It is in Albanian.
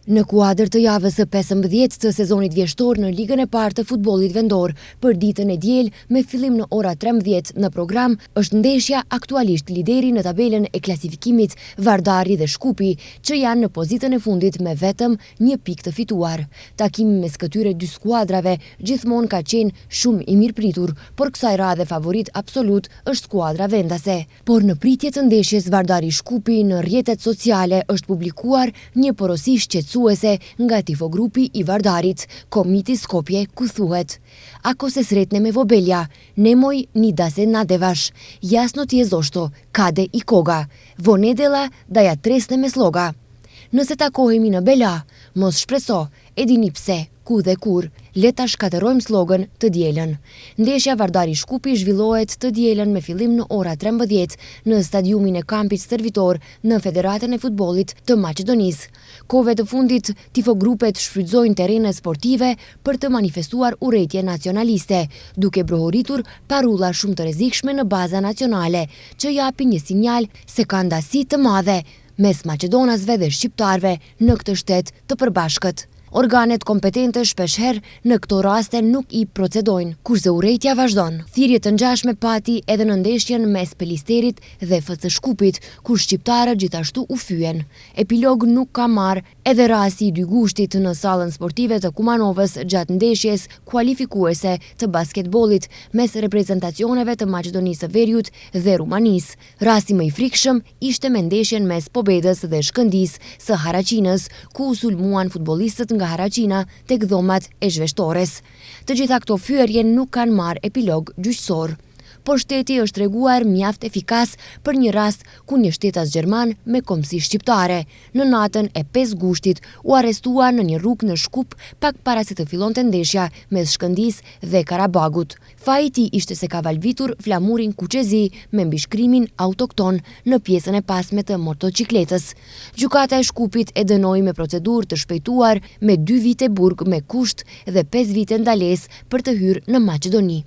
Në kuadër të javës së 15 të sezonit vjeshtor në Ligën e Parë të futbollit vendor, për ditën e diel me fillim në ora 13 në program, është ndeshja aktualisht lideri në tabelën e klasifikimit Vardari dhe Shkupi, që janë në pozitën e fundit me vetëm një pikë të fituar. Takimi mes këtyre dy skuadrave gjithmonë ka qenë shumë i mirëpritur, por kësaj radhe favorit absolut është skuadra vendase. Por në pritje të ndeshjes Vardari Shkupi në rrjetet sociale është publikuar një porosi shqetësuese nga tifogrupi i Vardarit, Komiti Skopje, ku thuhet: "Ako se sretne me vobelja, nemoj ni da se nadevaš, jasno ti je zoshto, kade i koga, vonedela da ja tresne me sloga. Nëse takohemi në bela, mos shpreso, e dini pse, ku dhe kur, le ta shkaterojmë slogën të dielën." Ndeshja Vardari Shkupi zhvillohet të dielën me fillim në ora 13 në stadiumin e kampit stërvitor në Federatën e Futbollit të Maqedonisë. Kohëve të fundit, tifogrupet shfrytëzojnë terene sportive për të manifestuar urrëtie nacionaliste, duke brohoritur parulla shumë të rrezikshme në baza nacionale, që japin një sinjal se ka ndasi të madhe mes maqedonasve dhe shqiptarve në këtë shtet të përbashkët. Organet kompetente shpeshherë në këto raste nuk i procedojnë, kurse urrëtia vazhdon. Thirrje të ngjashme pati edhe në ndeshjen mes Pelisterit dhe FC Shkupit, kur shqiptarët gjithashtu u fyen. Epilog nuk ka marrë edhe rasti i dy gushtit në sallën sportive të Kumanovës gjatë ndeshjes kualifikuese të basketbollit mes reprezentacioneve të Maqedonisë së Veriut dhe Rumanisë. Rasti më i frikshëm ishte me ndeshjen mes Pobedës dhe Shkëndijës së Haraqinës, ku u sulmuan futbollistët nga Haraqina tek dhomat e zhveshtores. Të gjitha këto fyerje nuk kanë marrë epilog gjyqësor. Por shteti është treguar mjaft efikas për një rast ku një shtetas gjerman me komsi shqiptare, në natën e 5 gushtit, u arrestua në një rrugë në Shkup pak para se të fillonte ndeshja mes Shkëndijës dhe Karabagut. Faji i tij ishte se ka valvitur flamurin kuqezi me mbishkrimin autokton në pjesën e pasme të motocikletës. Gjykata e Shkupit e dënoi me procedurë të shpejtuar me 2 vite burg me kusht dhe 5 vite ndalesë për të hyrë në Maqedoni.